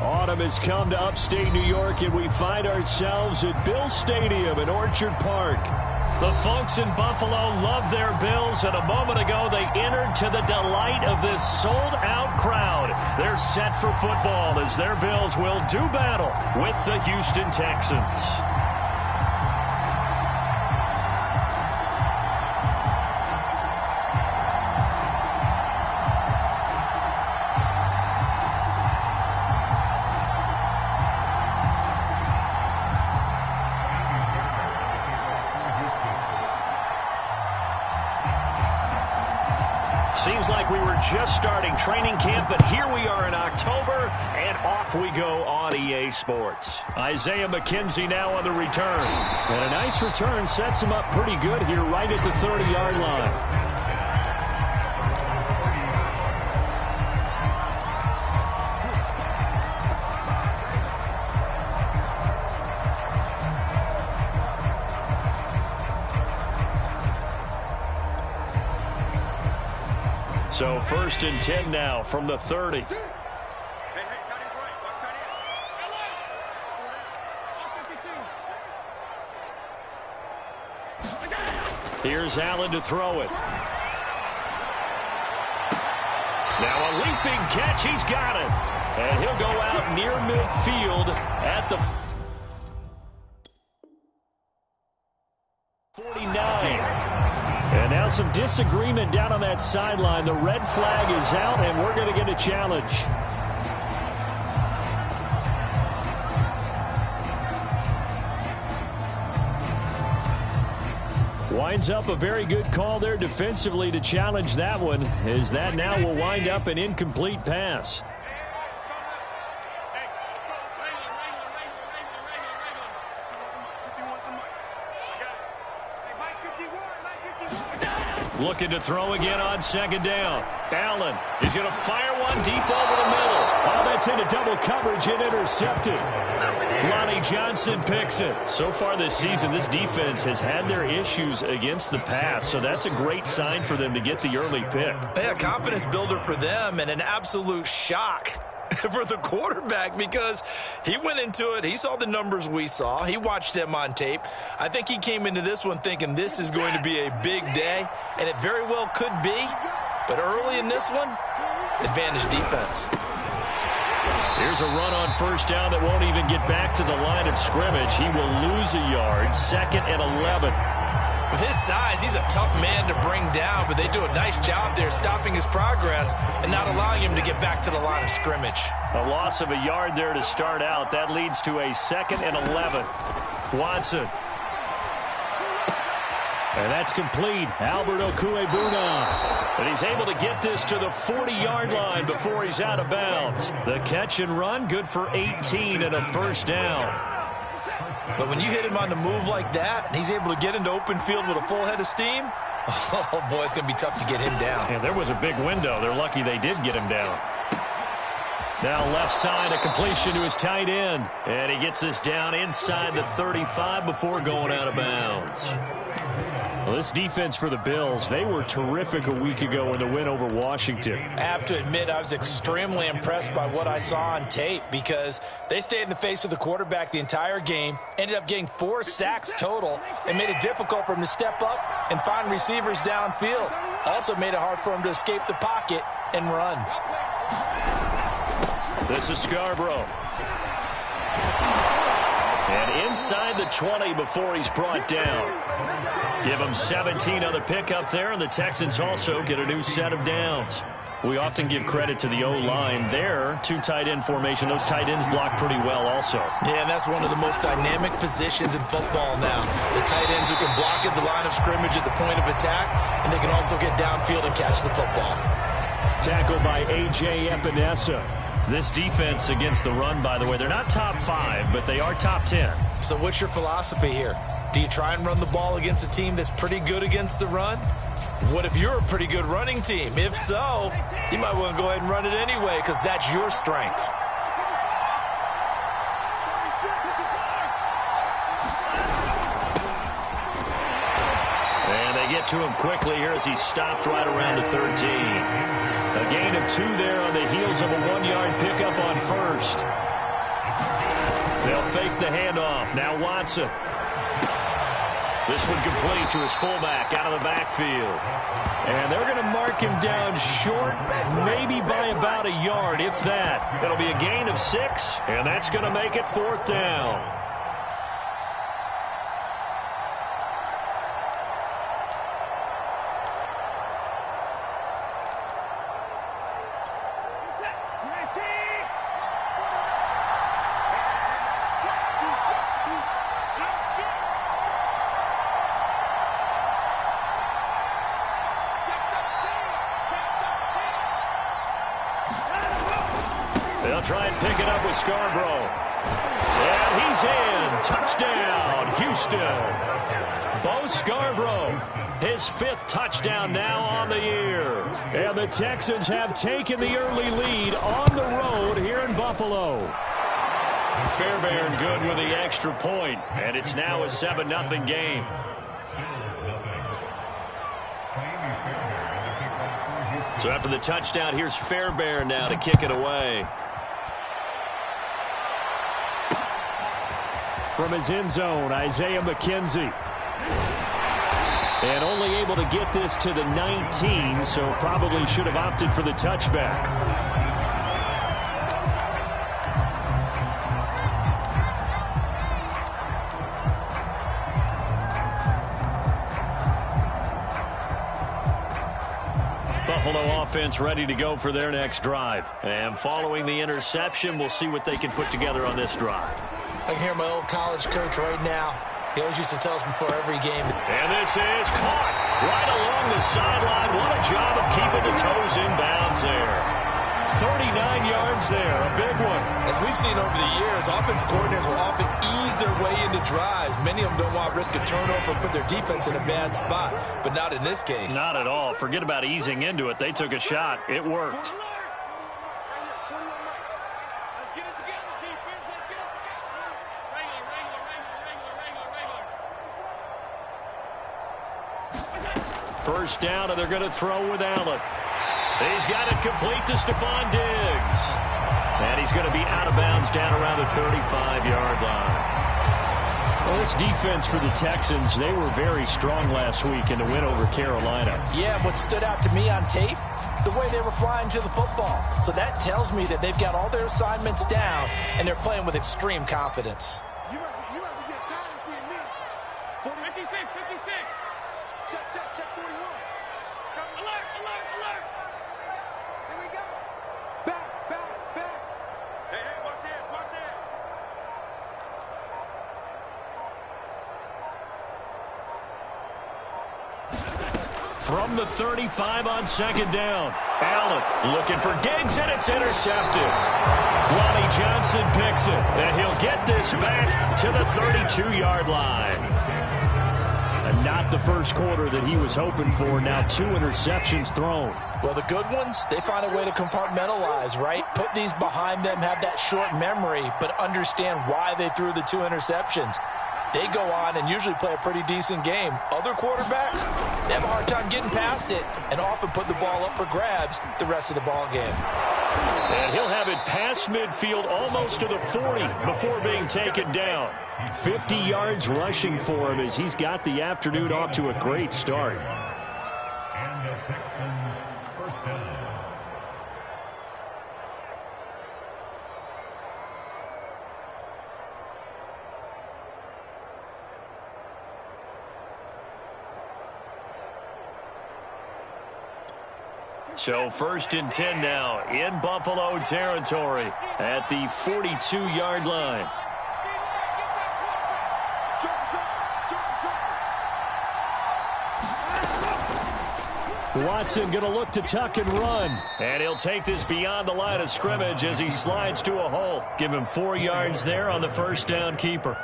Autumn has come to upstate New York, and we find ourselves at Bill Stadium in Orchard Park. The folks in Buffalo love their Bills, and a moment ago they entered to the delight of this sold-out crowd. They're set for football as their Bills will do battle with the Houston Texans. Seems like we were just starting training camp, but here we are in October, and off we go on EA Sports. Isaiah McKenzie now on the return. And a nice return sets him up pretty good here right at the 30-yard line. So 1st and 10 now from the 30. Here's Allen to throw it. Now a leaping catch. He's got it. And he'll go out near midfield at the 49. And now some disagreement down on that sideline. The red flag is out, and we're going to get a challenge. Winds up a very good call there defensively to challenge that one, as that now will wind up an incomplete pass. Looking to throw again on 2nd down. Allen is going to fire one deep over the middle. Oh, that's into double coverage and intercepted. Lonnie Johnson picks it. So far this season, this defense has had their issues against the pass, so that's a great sign for them to get the early pick. Yeah, confidence builder for them and an absolute shock for the quarterback, because he went into it. He saw the numbers we saw. He watched them on tape. I think he came into this one thinking this is going to be a big day, and it very well could be. But early in this one, advantage defense. Here's a run on 1st down that won't even get back to the line of scrimmage. He will lose a yard. 2nd and 11. With his size, he's a tough man to bring down, but they do a nice job there stopping his progress and not allowing him to get back to the line of scrimmage. A loss of a yard there to start out. That leads to a 2nd and 11. Watson. And that's complete. Albert Okuebuna. And he's able to get this to the 40-yard line before he's out of bounds. The catch and run, good for 18 and a 1st down. But when you hit him on the move like that, and he's able to get into open field with a full head of steam, oh, boy, it's going to be tough to get him down. Yeah, there was a big window. They're lucky they did get him down. Now left side, a completion to his tight end. And he gets this down inside the 35 before going out of bounds. Well, this defense for the Bills, they were terrific a week ago in the win over Washington. I have to admit, I was extremely impressed by what I saw on tape, because they stayed in the face of the quarterback the entire game, ended up getting 4 sacks total, and made it difficult for him to step up and find receivers downfield. Also made it hard for him to escape the pocket and run. This is Scarborough. And inside the 20 before he's brought down. Give him 17 on the pickup there, and the Texans also get a new set of downs. We often give credit to the O-line there. 2 tight end formation. Those tight ends block pretty well also. Yeah, and that's one of the most dynamic positions in football now. The tight ends who can block at the line of scrimmage at the point of attack, and they can also get downfield and catch the football. Tackled by A.J. Epinesa. This defense against the run, by the way, they're not top 5, but they are top 10. So what's your philosophy here? Do you try and run the ball against a team that's pretty good against the run? What if you're a pretty good running team? If so, you might want to go ahead and run it anyway, because that's your strength. get to him quickly here as he stopped right around the 13. A gain of 2 there on the heels of a 1-yard pickup on first. They'll fake the handoff. Now Watson. This one complete to his fullback out of the backfield. And they're going to mark him down short, maybe by about a yard, if that. It'll be a gain of 6, and that's going to make it 4th down. They'll try and pick it up with Scarborough. And he's in. Touchdown, Houston. Bo Scarborough, his 5th touchdown now on the year. And the Texans have taken the early lead on the road here in Buffalo. Fairbairn good with the extra point, and it's now a 7-0 game. So after the touchdown, here's Fairbairn now to kick it away. From his end zone, Isaiah McKenzie. And only able to get this to the 19, so probably should have opted for the touchback. Buffalo offense ready to go for their next drive. And following the interception, we'll see what they can put together on this drive. I can hear my old college coach right now. He always used to tell us before every game. And this is caught right along the sideline. What a job of keeping the toes in bounds there. 39 yards there, a big one. As we've seen over the years, offense coordinators will often ease their way into drives. Many of them don't want to risk a turnover and put their defense in a bad spot, but not in this case. Not at all. Forget about easing into it. They took a shot. It worked. First down, and they're going to throw with Allen. He's got it complete to Stephon Diggs. And he's going to be out of bounds down around the 35-yard line. Well, this defense for the Texans, they were very strong last week in the win over Carolina. Yeah, what stood out to me on tape, the way they were flying to the football. So that tells me that they've got all their assignments down, and they're playing with extreme confidence. You must be getting tired of seeing me. 56. Check 41. Alert. Here we go. Back. Hey, watch this. From the 35 on second down. Allen looking for Diggs, and it's intercepted. Lonnie Johnson picks it, and he'll get this back to the 32-yard line. And not the first quarter that he was hoping for. Now 2 interceptions thrown. Well, the good ones, they find a way to compartmentalize, right? Put these behind them, have that short memory, but understand why they threw the 2 interceptions. They go on and usually play a pretty decent game. Other quarterbacks, they have a hard time getting past it and often put the ball up for grabs the rest of the ball game. And he'll have it past midfield almost to the 40 before being taken down. 50 yards rushing for him as he's got the afternoon off to a great start. And the Texans first down. So 1st and 10 now in Buffalo territory at the 42-yard line. Watson going to look to tuck and run. And he'll take this beyond the line of scrimmage as he slides to a hole. Give him 4 yards there on the first down keeper.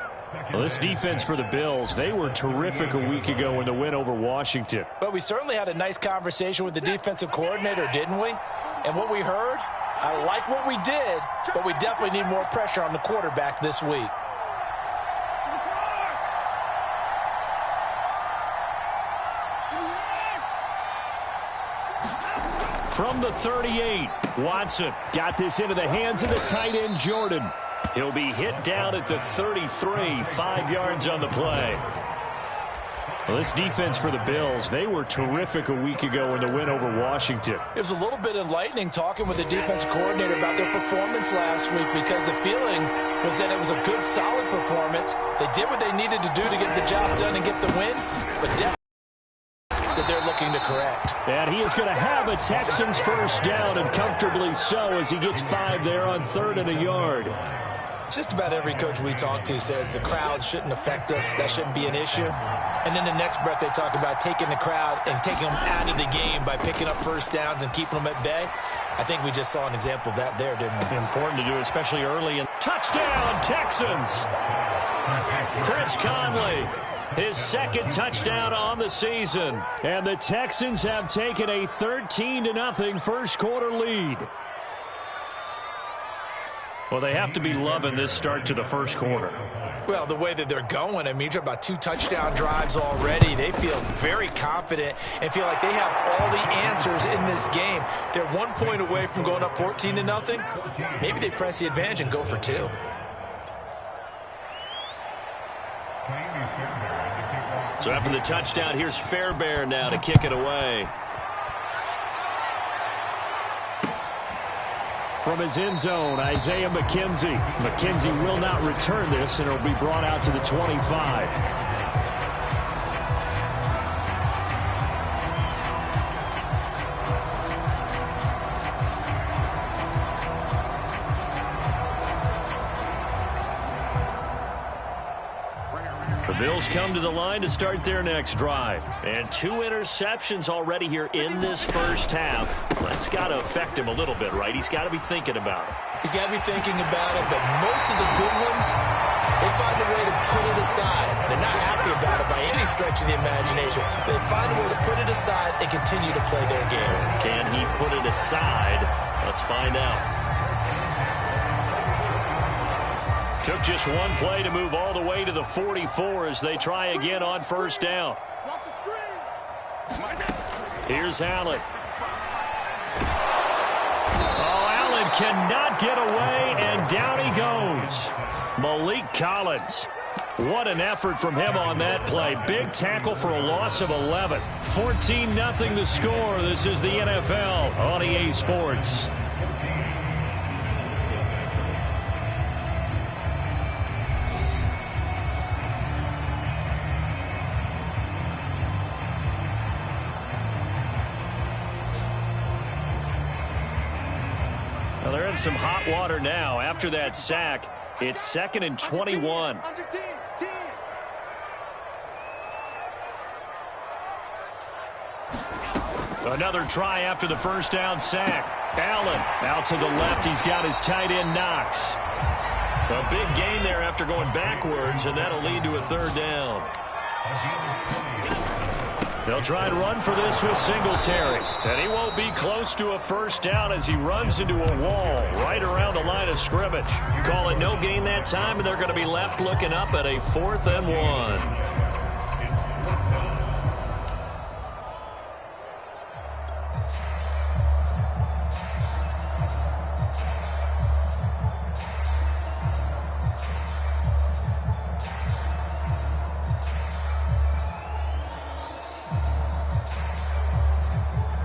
Well, this defense for the Bills, they were terrific a week ago in the win over Washington. But we certainly had a nice conversation with the defensive coordinator, didn't we? And what we heard, I like what we did, but we definitely need more pressure on the quarterback this week. From the 38, Watson got this into the hands of the tight end, Jordan. He'll be hit down at the 33, 5 yards on the play. Well, this defense for the Bills, they were terrific a week ago in the win over Washington. It was a little bit enlightening talking with the defensive coordinator about their performance last week because the feeling was that it was a good, solid performance. They did what they needed to do to get the job done and get the win, but definitely that they're looking to correct. And he is going to have a Texans first down, and comfortably so, as he gets 5 there on 3rd and a yard. Just about every coach we talk to says the crowd shouldn't affect us. That shouldn't be an issue. And then the next breath they talk about taking the crowd and taking them out of the game by picking up first downs and keeping them at bay. I think we just saw an example of that there, didn't we? Important to do, especially early. And touchdown, Texans! Chris Conley, his 2nd touchdown on the season. And the Texans have taken a 13-0 first quarter lead. Well, they have to be loving this start to the first quarter. Well, the way that they're going, I mean, you're talking about 2 touchdown drives already. They feel very confident and feel like they have all the answers in this game. They're 1 point away from going up 14-0. Maybe they press the advantage and go for 2. So after the touchdown, here's Fairbairn now to kick it away. From his end zone, Isaiah McKenzie. McKenzie will not return this, and it'll be brought out to the 25. The Bills come to the line to start their next drive. And 2 interceptions already here in this first half. That's got to affect him a little bit, right? He's got to be thinking about it. He's got to be thinking about it, but most of the good ones, they find a way to put it aside. They're not happy about it by any stretch of the imagination. They find a way to put it aside and continue to play their game. Can he put it aside? Let's find out. Took just 1 play to move all the way to the 44 as they try again on first down. Here's Allen. Oh, Allen cannot get away, and down he goes. Malik Collins. What an effort from him on that play. Big tackle for a loss of 11. 14-0 the score. This is the NFL on EA Sports. Well, they're in some hot water now. After that sack, it's 2nd and 21. Another try after the first down sack. Allen out to the left. He's got his tight end Knox. A big gain there after going backwards, and that'll lead to a 3rd down. They'll try and run for this with Singletary. And he won't be close to a first down as he runs into a wall right around the line of scrimmage. Call it no gain that time, and they're going to be left looking up at a 4th and 1.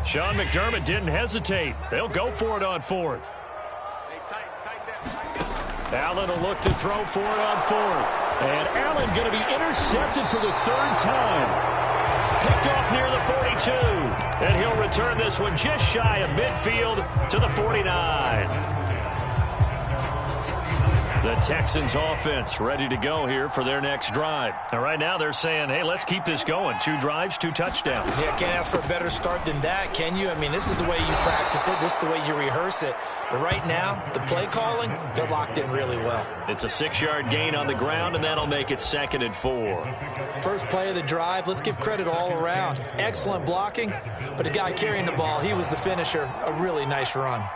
Sean McDermott didn't hesitate. They'll go for it on 4th. Allen will look to throw for it on 4th. And Allen going to be intercepted for the 3rd time. Picked off near the 42. And he'll return this one just shy of midfield to the 49. The Texans offense ready to go here for their next drive. And right now they're saying, hey, let's keep this going. 2 drives, 2 touchdowns. Yeah, can't ask for a better start than that, can you? I mean, this is the way you practice it. This is the way you rehearse it. But right now, the play calling, they're locked in really well. It's a 6-yard gain on the ground, and that'll make it 2nd and 4. First play of the drive, let's give credit all around. Excellent blocking, but the guy carrying the ball, he was the finisher. A really nice run.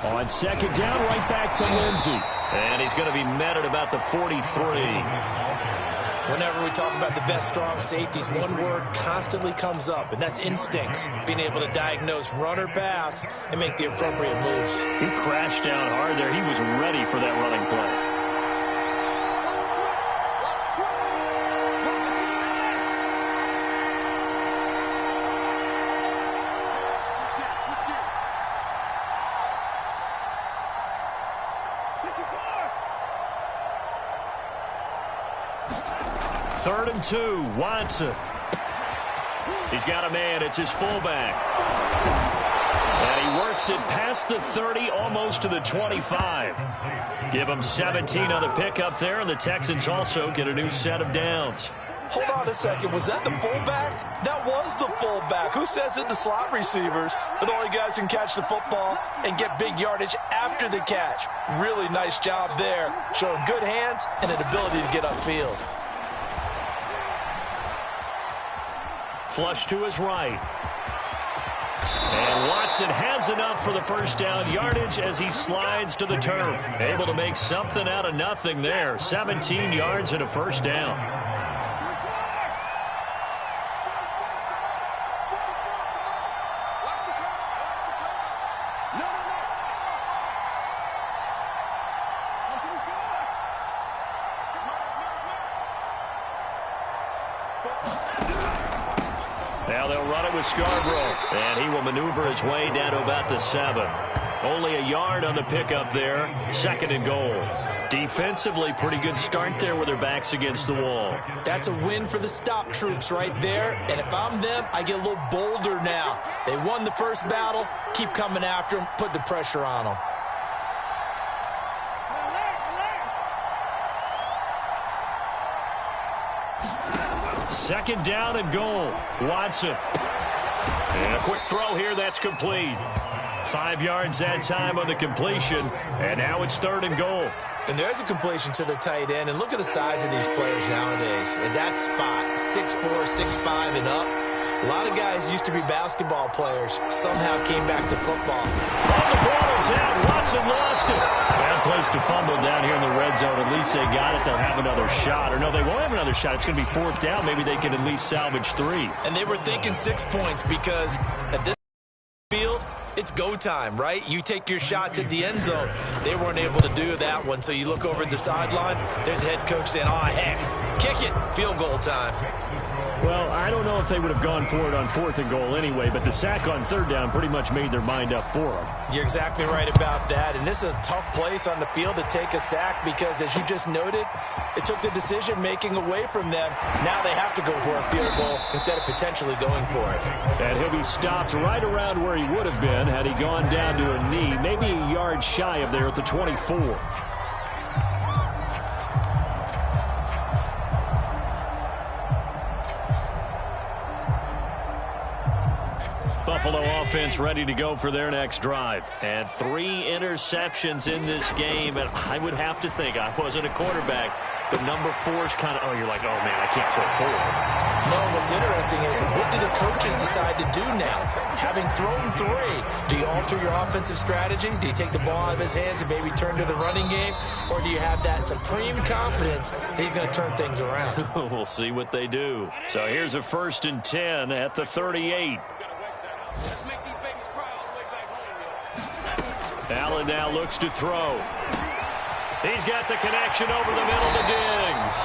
On second down, right back to Lindsey. And he's going to be met at about the 43. Whenever we talk about the best strong safeties, one word constantly comes up, and that's instincts. Being able to diagnose run or pass and make the appropriate moves. He crashed down hard there. He was ready for that running play. Third and 2, Watson. He's got a man. It's his fullback. And he works it past the 30, almost to the 25. Give him 17 on the pickup there, and the Texans also get a new set of downs. Hold on a second. Was that the fullback? That was the fullback. Who says it? The slot receivers are the only guys who can catch the football and get big yardage after the catch. Really nice job there, showing good hands and an ability to get upfield. Flush to his right. And Watson has enough for the first down yardage as he slides to the turf. Able to make something out of nothing there. 17 yards and a first down. Now they'll run it with Scarborough, and he will maneuver his way down to about the 7. Only a yard on the pickup there. Second and goal. Defensively, pretty good start there with their backs against the wall. That's a win for the stop troops right there, and if I'm them, I get a little bolder now. They won the first battle. Keep coming after them. Put the pressure on them. Second down and goal. Watson. And a quick throw here. That's complete. 5 yards that time on the completion. And now it's third and goal. And there's a completion to the tight end. And look at the size of these players nowadays. At that spot, 6'4", 6'5", and up. A lot of guys used to be basketball players. Somehow came back to football. Oh, the ball is out. Watson lost it. Bad place to fumble down here in the red zone. At least they got it. They'll have another shot. Or no, they won't have another shot. It's going to be fourth down. Maybe they can at least salvage 3. And they were thinking 6 points because at this field, it's go time, right? You take your shots at the end zone. They weren't able to do that one. So you look over at the sideline. There's the head coach saying, oh, heck, kick it. Field goal time. Well, I don't know if they would have gone for it on fourth and goal anyway, but the sack on third down pretty much made their mind up for them. You're exactly right about that, and this is a tough place on the field to take a sack because, as you just noted, it took the decision-making away from them. Now they have to go for a field goal instead of potentially going for it. And he'll be stopped right around where he would have been had he gone down to a knee, maybe a yard shy of there at the 24. Buffalo offense ready to go for their next drive. And 3 interceptions in this game. And I would have to think, I wasn't a quarterback, but number 4 is kind of, oh, you're like, oh, man, I can't throw 4. No, what's interesting is what do the coaches decide to do now? Having thrown 3, do you alter your offensive strategy? Do you take the ball out of his hands and maybe turn to the running game? Or do you have that supreme confidence that he's going to turn things around? We'll see what they do. So here's a 1st and 10 at the 38. Let's make these babies cry all the way back home, yo. Allen now looks to throw. He's got the connection over the middle to Diggs.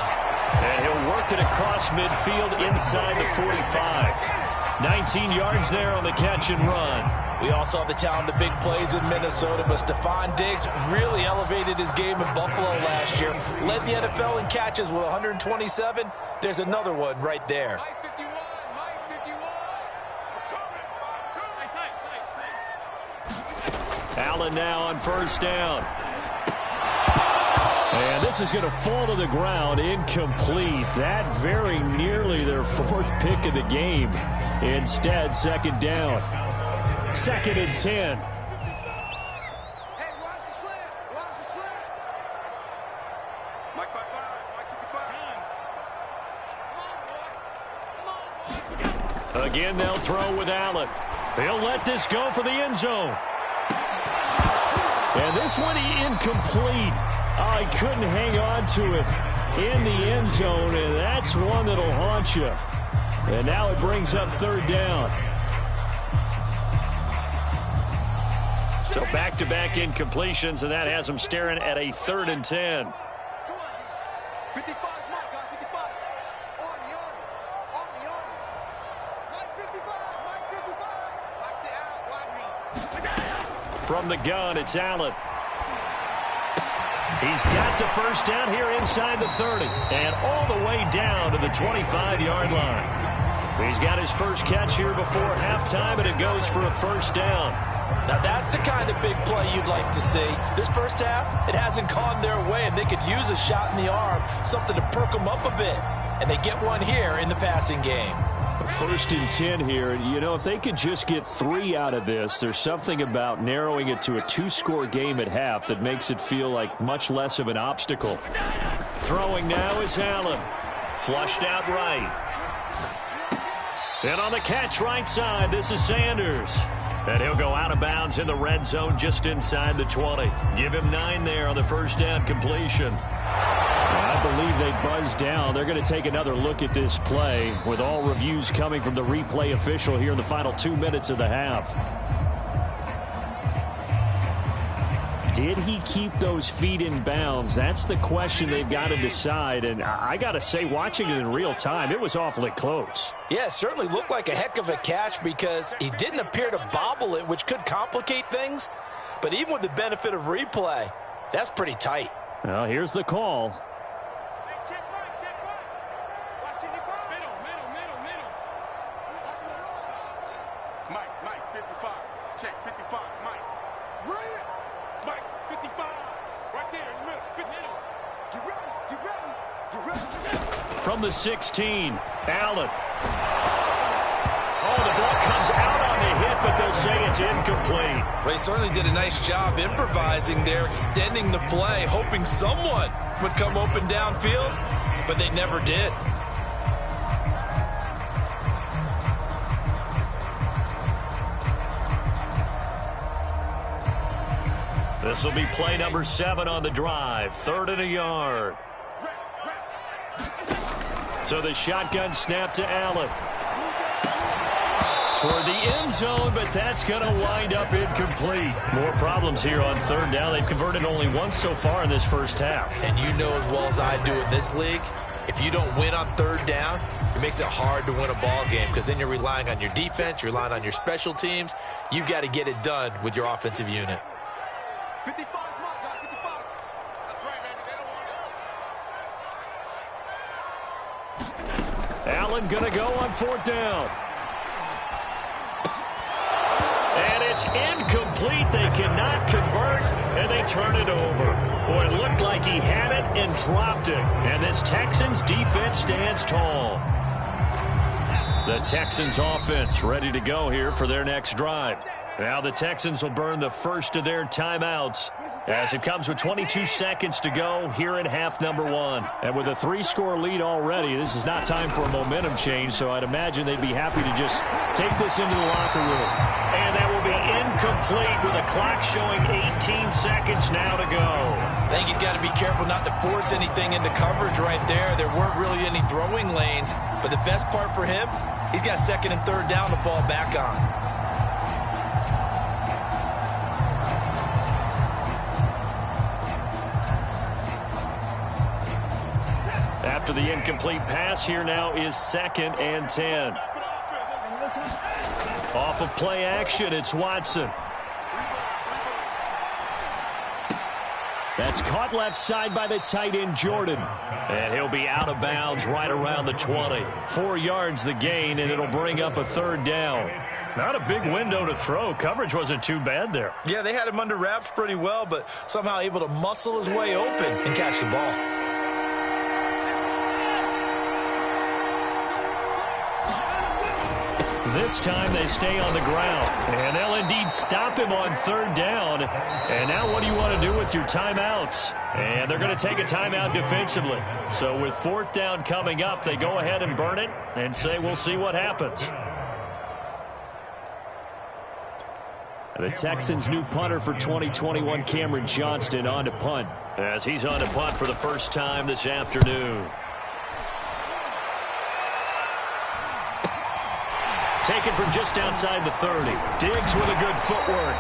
And he'll work it across midfield inside the 45. 19 yards there on the catch and run. We all saw the talent, the big plays in Minnesota, but Stephon Diggs really elevated his game in Buffalo last year. Led the NFL in catches with 127. There's another one right there. Mike 51, Mike 51. Allen now on first down. And this is going to fall to the ground, incomplete. That very nearly their 4th pick of the game. Instead, second down. 2nd and 10. Hey, watch the slant. Watch the slant. Mike 55, Mike 55. Again, they'll throw with Allen. He'll let this go for the end zone. And this one incomplete. Oh, he couldn't hang on to it in the end zone, and that's one that'll haunt you. And now it brings up third down. So back-to-back incompletions, and that has them staring at a 3rd and 10. 55 mark, guys, 55. On the arm. Mike 55. Watch the out, watch me. From the gun, it's Allen. He's got the first down here inside the 30 and all the way down to the 25-yard line. He's got his first catch here before halftime, and it goes for a first down. Now, that's the kind of big play you'd like to see. This first half, it hasn't gone their way, and they could use a shot in the arm, something to perk them up a bit. And they get one here in the passing game. 1st and 10 here. You know, if they could just get 3 out of this, there's something about narrowing it to a 2-score game at half that makes it feel like much less of an obstacle. Throwing now is Allen. Flushed out right. And on the catch right side, this is Sanders. And he'll go out of bounds in the red zone just inside the 20. Give him 9 there on the first down completion. I believe they buzzed down. They're going to take another look at this play with all reviews coming from the replay official here in the final 2 minutes of the half. Did he keep those feet in bounds? That's the question they've got to decide. And I got to say, watching it in real time, it was awfully close. Yeah, it certainly looked like a heck of a catch because he didn't appear to bobble it, which could complicate things. But even with the benefit of replay, that's pretty tight. Well, here's the call. Check right. Watch in the front. Middle. Watch the run. Mike, 55. Check, 55. Mike. Run it. Mike, 55. Right there in the middle. Get ready. From the 16, Allen. Oh, the ball comes out on the hit, but they'll say it's incomplete. Well, he certainly did a nice job improvising there, extending the play, hoping someone would come open downfield, but they never did. This will be play number 7 on the drive. 3rd and a yard. So the shotgun snap to Allen. Toward the end zone, but that's going to wind up incomplete. More problems here on 3rd down. They've converted only once so far in this first half. And you know as well as I do in this league, if you don't win on 3rd down, it makes it hard to win a ball game because then you're relying on your defense, you're relying on your special teams. You've got to get it done with your offensive unit. 55 mark, guys, 55. That's right, baby. They don't want Allen going to go on 4th down. And it's incomplete. They cannot convert, and they turn it over. Boy, it looked like he had it and dropped it. And this Texans defense stands tall. The Texans offense ready to go here for their next drive. Now the Texans will burn the first of their timeouts as it comes with 22 seconds to go here in half number 1. And with a 3-score lead already, this is not time for a momentum change, so I'd imagine they'd be happy to just take this into the locker room. And that will be incomplete with a clock showing 18 seconds now to go. I think he's got to be careful not to force anything into coverage right there. There weren't really any throwing lanes, but the best part for him, he's got 2nd and 3rd down to fall back on. After the incomplete pass, here now is 2nd and 10. Off of play action, it's Watson. That's caught left side by the tight end, Jordan. And he'll be out of bounds right around the 20. 4 yards the gain, and it'll bring up a 3rd down. Not a big window to throw. Coverage wasn't too bad there. Yeah, they had him under wraps pretty well, but somehow able to muscle his way open and catch the ball. This time they stay on the ground, and they'll indeed stop him on 3rd down. And now what do you want to do with your timeouts? And they're going to take a timeout defensively. So with 4th down coming up, they go ahead and burn it and say we'll see what happens. The Texans' new punter for 2021, Cameron Johnston, on to punt. As he's on to punt for the first time this afternoon. Taken from just outside the 30. Diggs with a good footwork.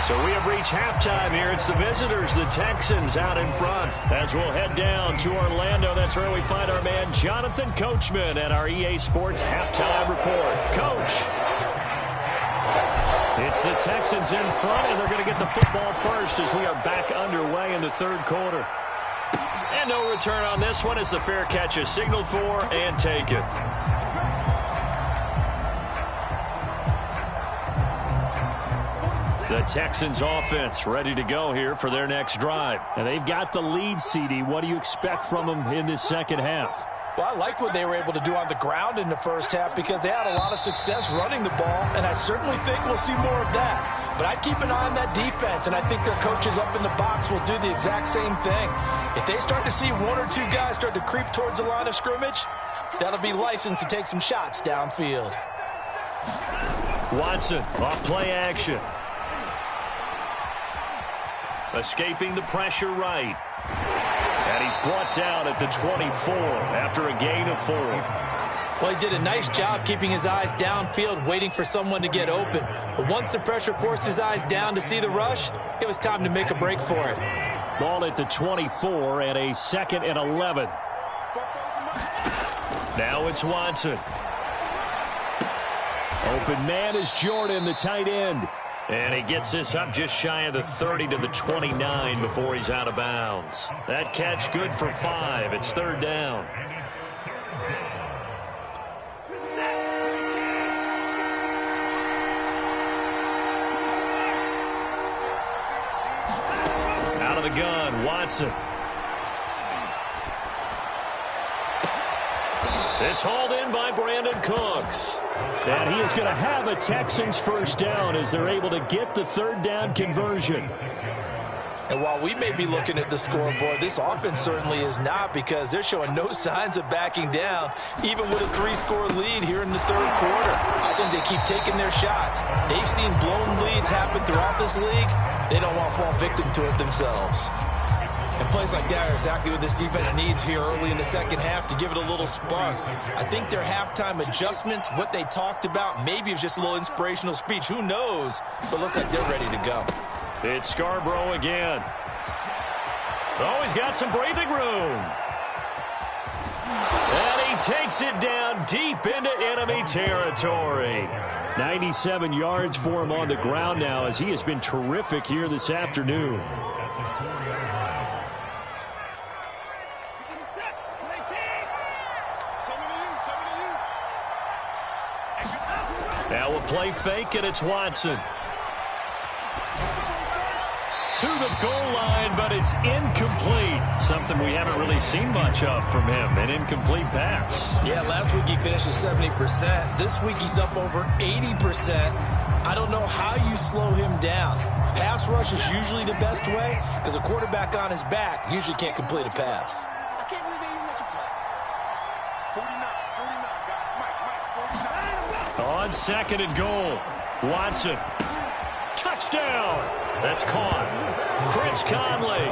So we have reached halftime here. It's the visitors, the Texans, out in front. As we'll head down to Orlando, that's where we find our man Jonathan Coachman at our EA Sports Halftime Report. Coach. It's the Texans in front, and they're going to get the football first as we are back underway in the third quarter. And no return on this one as the fair catch is signaled for and taken. The Texans offense ready to go here for their next drive. And they've got the lead, CD. What do you expect from them in this second half? Well, I like what they were able to do on the ground in the first half because they had a lot of success running the ball, and I certainly think we'll see more of that. But I'd keep an eye on that defense, and I think their coaches up in the box will do the exact same thing. If they start to see one or two guys start to creep towards the line of scrimmage, that'll be licensed to take some shots downfield. Watson off play action. Escaping the pressure right. And he's brought down at the 24 after a gain of 4. Well, he did a nice job keeping his eyes downfield, waiting for someone to get open. But once the pressure forced his eyes down to see the rush, it was time to make a break for it. Ball at the 24 and a 2nd and 11. Now it's Watson. Open man is Jordan, the tight end. And he gets this up just shy of the 30 to the 29 before he's out of bounds. That catch good for 5. It's third down. Out of the gun, Watson. It's hauled in by Brandon Cooks. And he is going to have a Texans first down as they're able to get the third down conversion. And while we may be looking at the scoreboard, this offense certainly is not because they're showing no signs of backing down, even with a 3-score lead here in the third quarter. I think they keep taking their shots. They've seen blown leads happen throughout this league. They don't want to fall victim to it themselves. And plays like that are exactly what this defense needs here early in the second half to give it a little spark. I think their halftime adjustments, what they talked about, maybe it was just a little inspirational speech. Who knows? But looks like they're ready to go. It's Scarborough again. Oh, he's got some breathing room. And he takes it down deep into enemy territory. 97 yards for him on the ground now as he has been terrific here this afternoon. Now we'll play fake, and it's Watson. To the goal line, but it's incomplete. Something we haven't really seen much of from him, an incomplete pass. Yeah, last week he finished at 70%. This week he's up over 80%. I don't know how you slow him down. Pass rush is usually the best way because a quarterback on his back usually can't complete a pass. I can't believe they even let you play. 49, guys. Mike, 49. On 2nd and goal, Watson. Touchdown. That's caught. Chris Conley,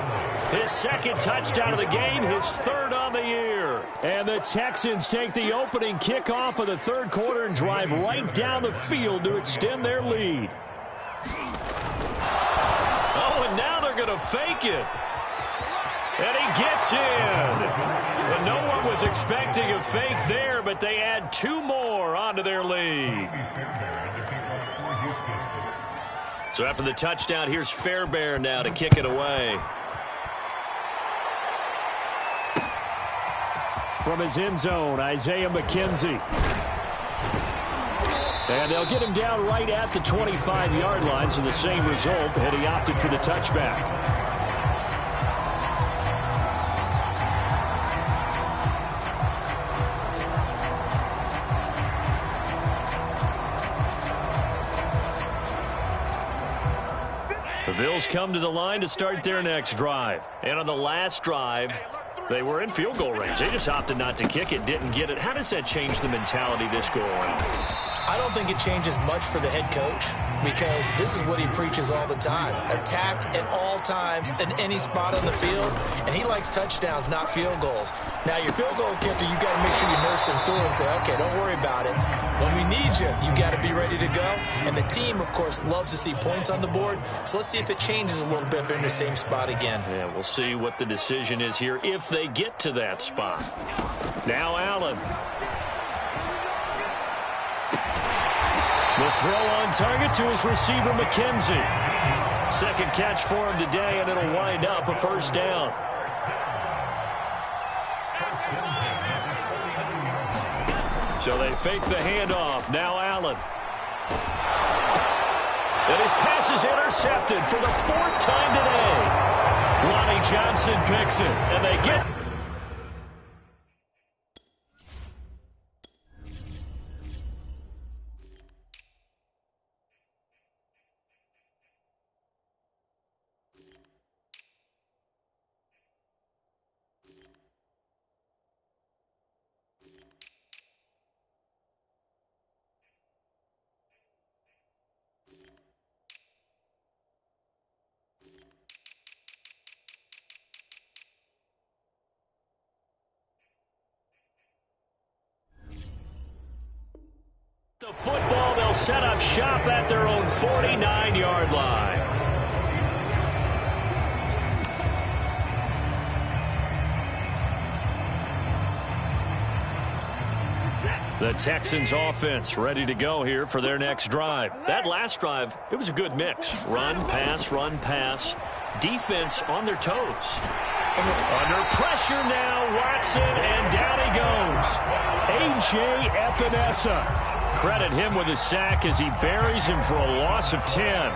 his 2nd touchdown of the game, his 3rd on the year. And the Texans take the opening kickoff of the third quarter and drive right down the field to extend their lead. Oh, and now they're going to fake it. And he gets in. And no one was expecting a fake there, but they add 2 more onto their lead. So after the touchdown, here's Fairbairn now to kick it away. From his end zone, Isaiah McKenzie. And they'll get him down right at the 25-yard line, so the same result, and he opted for the touchback. The Bills come to the line to start their next drive. And on the last drive, they were in field goal range. They just opted not to kick it, didn't get it. How does that change the mentality this go around? I don't think it changes much for the head coach because this is what he preaches all the time. Attack at all times in any spot on the field, and he likes touchdowns, not field goals. Now, your field goal kicker, you got to make sure you nurse him through and say, okay, don't worry about it. When we need you, you got to be ready to go. And the team, of course, loves to see points on the board. So let's see if it changes a little bit if they're in the same spot again. Yeah, we'll see what the decision is here if they get to that spot. Now Allen. The throw on target to his receiver, McKenzie. Second catch for him today, and it'll wind up a first down. So they fake the handoff. Now Allen. And his pass is intercepted for the fourth time today. Lonnie Johnson picks it, and they get... The football, they'll set up shop at their own 49-yard line. The Texans offense ready to go here for their next drive. That last drive, it was a good mix. Run, pass, defense on their toes. Under pressure now, Watson, and down he goes. A.J. Epinesa. Credit him with a sack as he buries him for a loss of 10.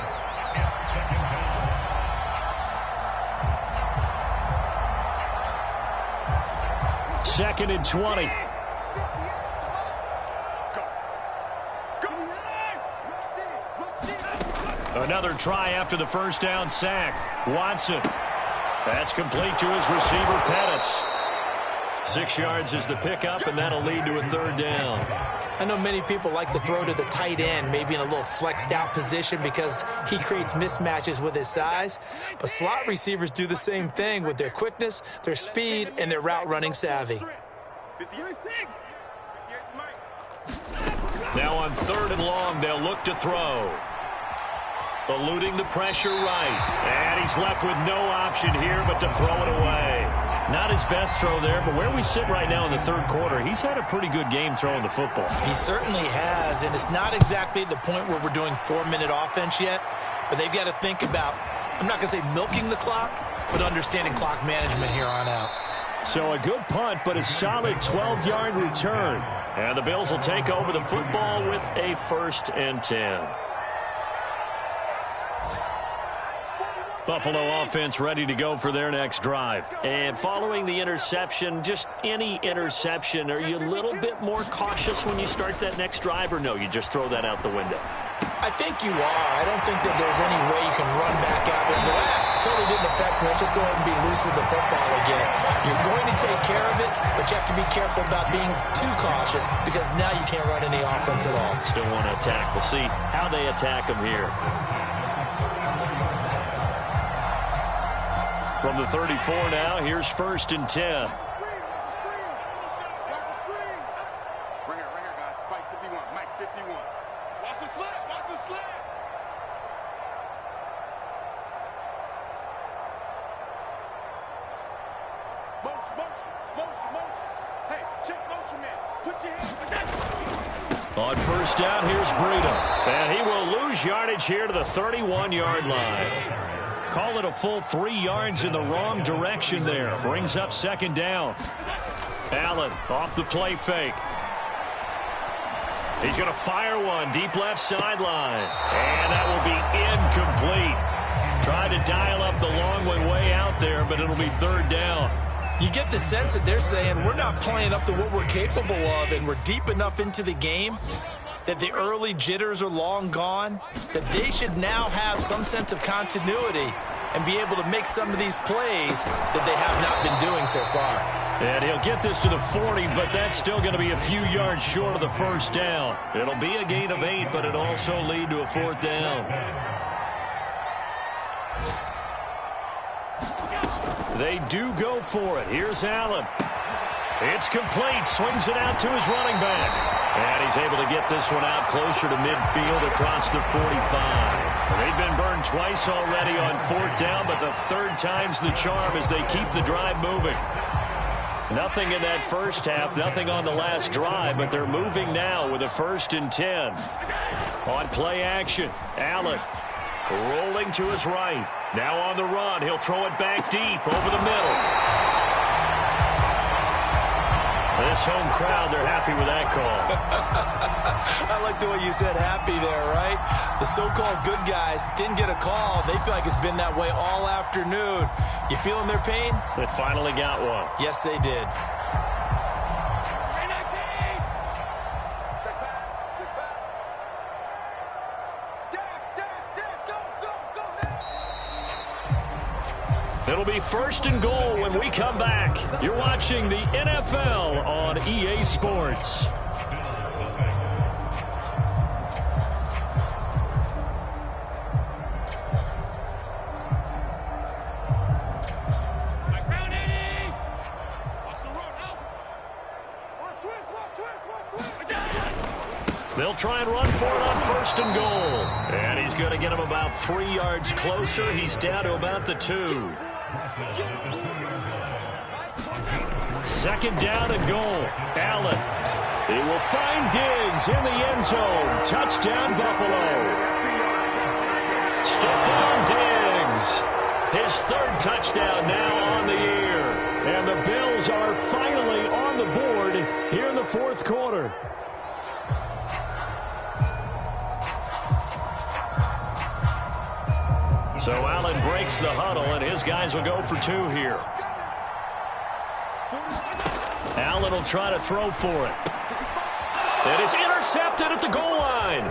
Second and 20. Another try after the first down sack. Watson. That's complete to his receiver, Pettis. 6 yards is the pickup, and that'll lead to a third down. I know many people like to throw to the tight end, maybe in a little flexed out position because he creates mismatches with his size. But slot receivers do the same thing with their quickness, their speed, and their route running savvy. Now on third and long, they'll look to throw. Eluding the pressure right. And he's left with no option here but to throw it away. Not his best throw there, but where we sit right now in the third quarter, he's had a pretty good game throwing the football. He certainly has, and it's not exactly the point where we're doing 4-minute offense yet, but they've got to think about, I'm not going to say milking the clock, but understanding clock management here on out. So a good punt, but a solid 12-yard return. And the Bills will take over the football with a 1st and 10. Buffalo offense ready to go for their next drive. And following the interception, just any interception, are you a little bit more cautious when you start that next drive, or no, you just throw that out the window? I think you are. I don't think that there's any way you can run back out there and go, totally didn't affect me. Let's just go ahead and be loose with the football again. You're going to take care of it, but you have to be careful about being too cautious because now you can't run any offense at all. Still want to attack. We'll see how they attack them here. From the 34 now, here's 1st and 10. Right here, guys. Mike 51. Mike 51. Watch the slant. Watch the slant. Motion. Hey, check motion, man. Put your hands. On first down, here's Breida. And he will lose yardage here to the 31-yard line. Call it a full 3 yards in the wrong direction there. Brings up 2nd down. Allen off the play fake. He's going to fire one deep left sideline. And that will be incomplete. Tried to dial up the long one way out there, but it'll be 3rd down. You get the sense that they're saying we're not playing up to what we're capable of, and we're deep enough into the game that the early jitters are long gone, that they should now have some sense of continuity and be able to make some of these plays that they have not been doing so far. And he'll get this to the 40, but that's still going to be a few yards short of the first down. It'll be a gain of 8, but it'll also lead to a 4th down. They do go for it. Here's Allen. It's complete. Swings it out to his running back. And he's able to get this one out closer to midfield across the 45. They've been burned twice already on 4th down, but the 3rd time's the charm as they keep the drive moving. Nothing in that first half, nothing on the last drive, but they're moving now with a 1st and 10. On play action, Allen rolling to his right. Now on the run, he'll throw it back deep over the middle. This home crowd, they're happy with that call. I like the way you said happy there, right? The so-called good guys didn't get a call. They feel like it's been that way all afternoon. You feeling their pain? They finally got one. Yes, they did. It'll be 1st and goal when we come back. You're watching the NFL on EA Sports. They'll try and run for it on 1st and goal. And he's going to get him about 3 yards closer. He's down to about the 2. 2nd down and goal. Allen. He will find Diggs in the end zone. Touchdown, Buffalo. Stephon Diggs. His 3rd touchdown now on the year. And the Bills are finally on the board here in the 4th quarter. So Allen breaks the huddle, and his guys will go for 2 here. Allen will try to throw for it. It is intercepted at the goal line.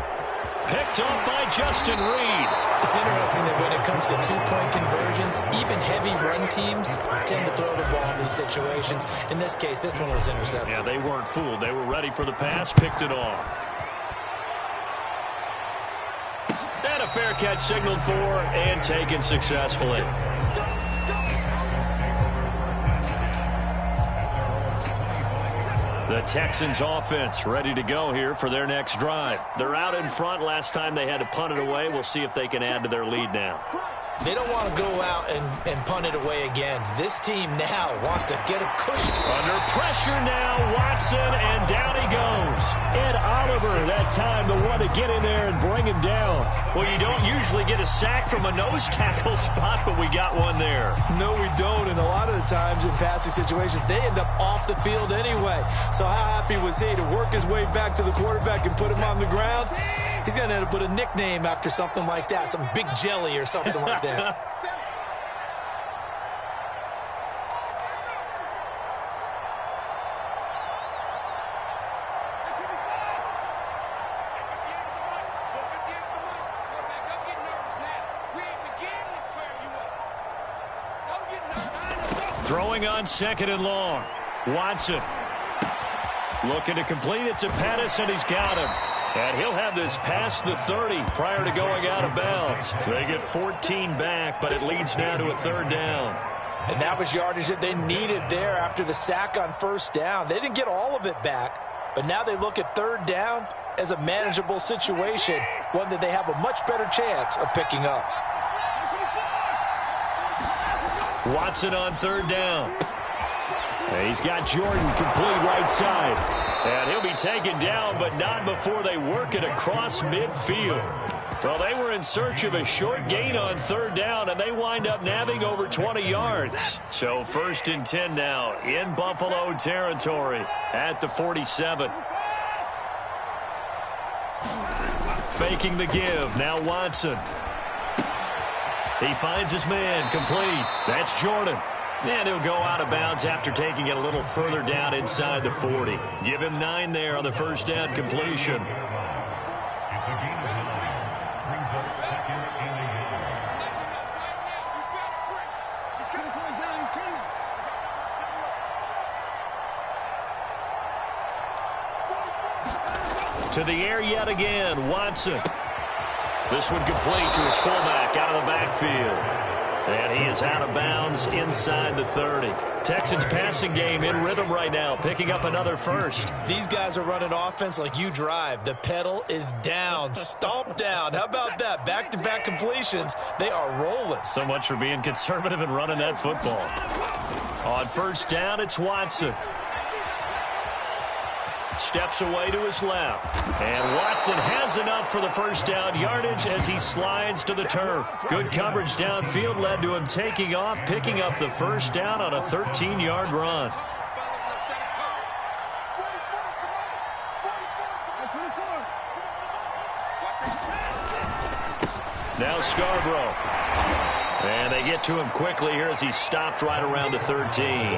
Picked up by Justin Reed. It's interesting that when it comes to 2-point conversions, even heavy run teams tend to throw the ball in these situations. In this case, this one was intercepted. Yeah, they weren't fooled. They were ready for the pass, picked it off. And a fair catch signaled for and taken successfully. The Texans offense ready to go here for their next drive. They're out in front. Last time they had to punt it away. We'll see if they can add to their lead now. They don't want to go out and punt it away again. This team now wants to get a cushion. Under pressure now, Watson, and down he goes. Ed Oliver, that time, the one to get in there and bring him down. Well, you don't usually get a sack from a nose tackle spot, but we got one there. No, we don't, and a lot of the times in passing situations, they end up off the field anyway. So how happy was he to work his way back to the quarterback and put him on the ground? He's going to end up with a nickname after something like that, some Big Jelly or something like that. Throwing on 2nd and long. Watson looking to complete it to Pettis, and he's got him. And he'll have this past the 30 prior to going out of bounds. They get 14 back, but it leads now to a 3rd down. And that was yardage that they needed there after the sack on 1st down. They didn't get all of it back, but now they look at 3rd down as a manageable situation, one that they have a much better chance of picking up. Watson on 3rd down. And he's got Jordan complete right side. And he'll be taken down, but not before they work it across midfield. Well, they were in search of a short gain on 3rd down, and they wind up nabbing over 20 yards. So 1st and 10 now in Buffalo territory at the 47. Faking the give. Now Watson. He finds his man complete. That's Jordan. And he'll go out of bounds after taking it a little further down inside the 40. Give him 9 there on the 1st down completion. To the air yet again, Watson. This one complete to his fullback out of the backfield. And he is out of bounds inside the 30. Texans passing game in rhythm right now, picking up another first. These guys are running offense like you drive. The pedal is down, stomp down. How about that? Back-to-back completions. They are rolling. So much for being conservative and running that football. On first down, it's Watson. Steps away to his left. And Watson has enough for the first down yardage as he slides to the turf. Good coverage downfield led to him taking off, picking up the first down on a 13-yard run. Now Scarborough. And they get to him quickly here as he stopped right around the 13.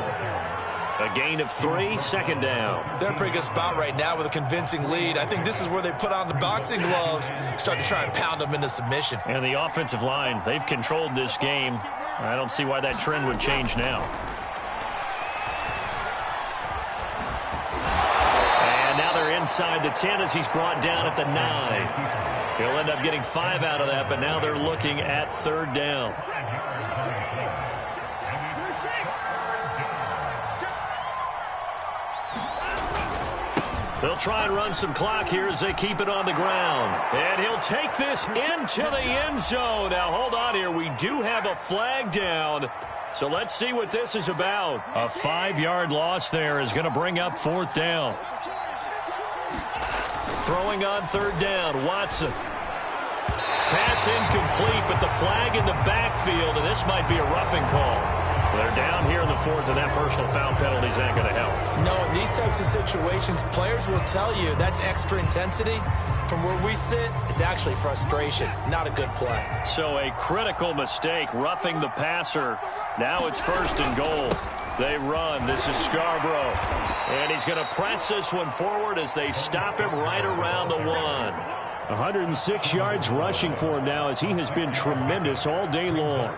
A gain of 3, second down. They're in a pretty good spot right now with a convincing lead. I think this is where they put on the boxing gloves, start to try and pound them into submission. And the offensive line, they've controlled this game. I don't see why that trend would change now. And now they're inside the 10 as he's brought down at the 9. He'll end up getting 5 out of that, but now they're looking at third down. They'll try and run some clock here as they keep it on the ground. And he'll take this into the end zone. Now, hold on here. We do have a flag down. So let's see what this is about. A 5-yard loss there is going to bring up fourth down. Throwing on third down, Watson. Pass incomplete, but the flag in the backfield, and this might be a roughing call. They're down here in the fourth, and that personal foul penalty is not going to help. No, in these types of situations, players will tell you that's extra intensity. From where we sit, it's actually frustration. Not a good play. So a critical mistake, roughing the passer. Now it's first and goal. They run. This is Scarborough. And he's going to press this one forward as they stop him right around the 1. 106 yards rushing for him now as he has been tremendous all day long.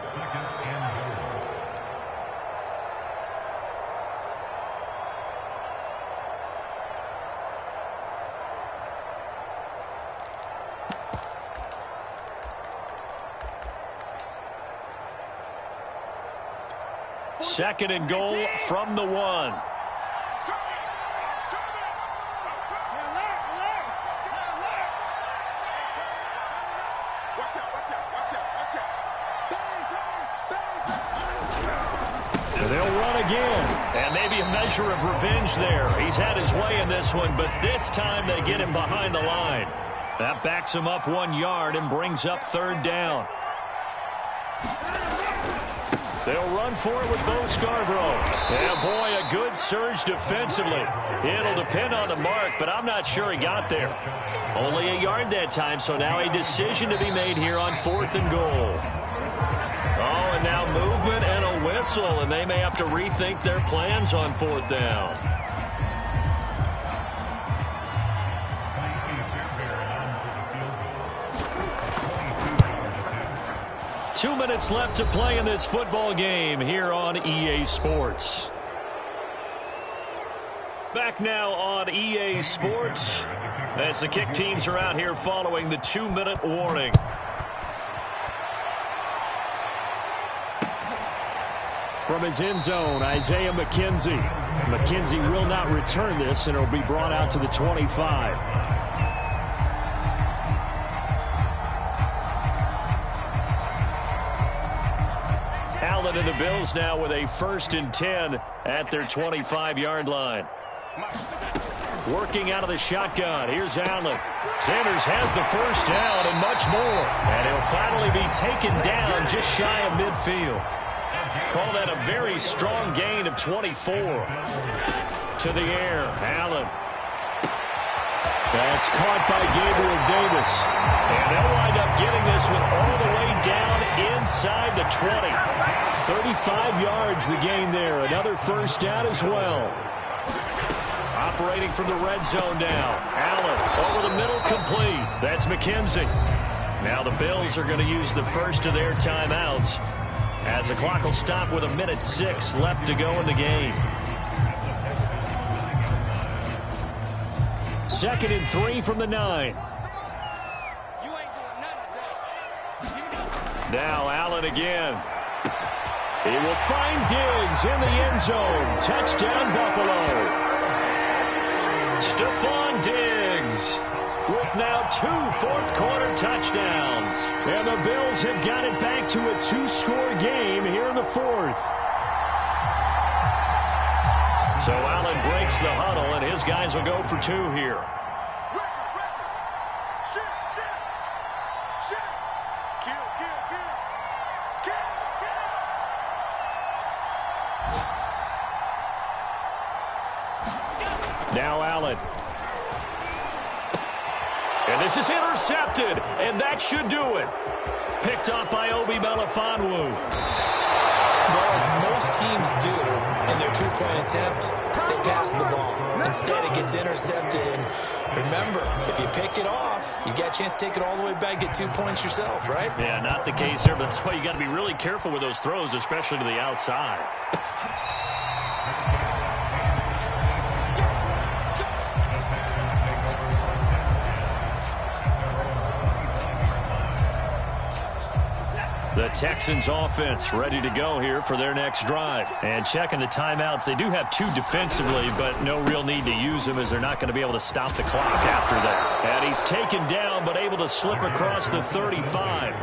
Second and goal from the 1. Watch out. They'll run again. And maybe a measure of revenge there. He's had his way in this one, but this time they get him behind the line. That backs him up 1 yard and brings up third down. They'll run for it with Bo Scarborough. Yeah, boy, a good surge defensively. It'll depend on the mark, but I'm not sure he got there. Only a yard that time, so now a decision to be made here on fourth and goal. Oh, and now movement and a whistle, and they may have to rethink their plans on fourth down. Two minutes left to play in this football game here on EA Sports. Back now on EA Sports as the kick teams are out here following the 2-minute warning. From his end zone, Isaiah McKenzie. McKenzie will not return this, and it'll be brought out to the 25. Allen and the Bills now with a 1st and 10 at their 25-yard line. Working out of the shotgun. Here's Allen. Sanders has the first down and much more. And he'll finally be taken down just shy of midfield. Call that a very strong gain of 24. To the air, Allen. That's caught by Gabriel Davis. And they'll wind up getting this one all the way down inside the 20. 35 yards the gain there. Another first down as well. Operating from the red zone now. Allen over the middle, complete. That's McKenzie. Now the Bills are going to use the first of their timeouts as the clock will stop with 1:06 left to go in the game. 2nd and 3 from the 9. Now Allen again. He will find Diggs in the end zone. Touchdown, Buffalo. Stephon Diggs with now 2 fourth-quarter touchdowns. And the Bills have got it back to a 2-score game here in the 4th. So Allen breaks the huddle, and his guys will go for 2 here. Now Allen. And this is intercepted, and that should do it. Picked up by Obi Melifonwu. Well, as most teams do in their 2-point attempt, they pass the ball. Instead, it gets intercepted. And remember, if you pick it off, you get a chance to take it all the way back, get 2 points yourself, right? Yeah, not the case there, but that's why you got to be really careful with those throws, especially to the outside. The Texans offense ready to go here for their next drive. And checking the timeouts, they do have 2 defensively, but no real need to use them as they're not going to be able to stop the clock after that. And he's taken down but able to slip across the 35.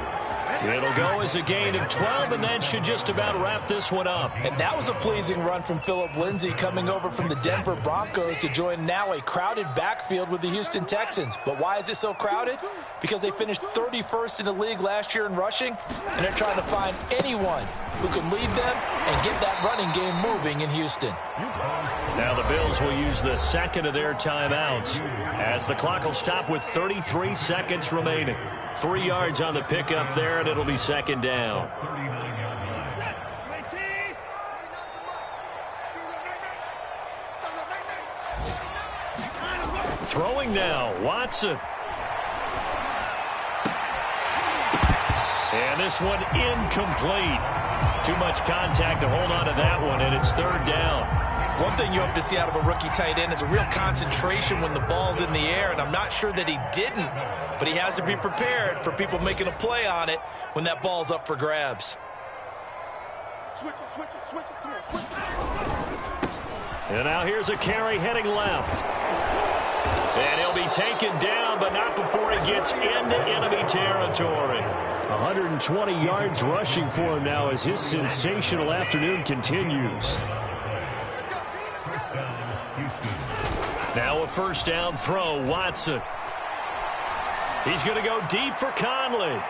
It'll go as a gain of 12, and that should just about wrap this one up. And that was a pleasing run from Phillip Lindsay coming over from the Denver Broncos to join now a crowded backfield with the Houston Texans. But why is it so crowded? Because they finished 31st in the league last year in rushing, and they're trying to find anyone who can lead them and get that running game moving in Houston. Now the Bills will use the second of their timeouts as the clock will stop with 33 seconds remaining. 3 yards on the pickup there, and it'll be 2nd down. Throwing now, Watson. And this one incomplete. Too much contact to hold on to that one, and it's 3rd down. One thing you hope to see out of a rookie tight end is a real concentration when the ball's in the air, and I'm not sure that he didn't, but he has to be prepared for people making a play on it when that ball's up for grabs. Switch it, switch it, switch it. Come on, switch it. And now here's a carry heading left. And he'll be taken down, but not before he gets into enemy territory. 120 yards rushing for him now as his sensational afternoon continues. Now a 1st down throw, Watson. He's going to go deep for Conley.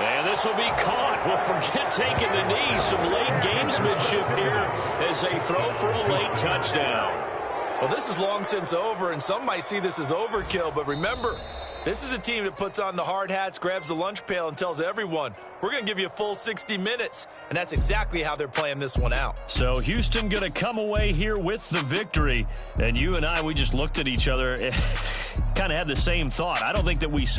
And this will be caught. Well, forget taking the knee. Some late gamesmanship here as they throw for a late touchdown. Well, this is long since over, and some might see this as overkill, but remember, this is a team that puts on the hard hats, grabs the lunch pail, and tells everyone, we're going to give you a full 60 minutes. And that's exactly how they're playing this one out. So Houston going to come away here with the victory. And you and I, we just looked at each other, kind of had the same thought. I don't think that we saw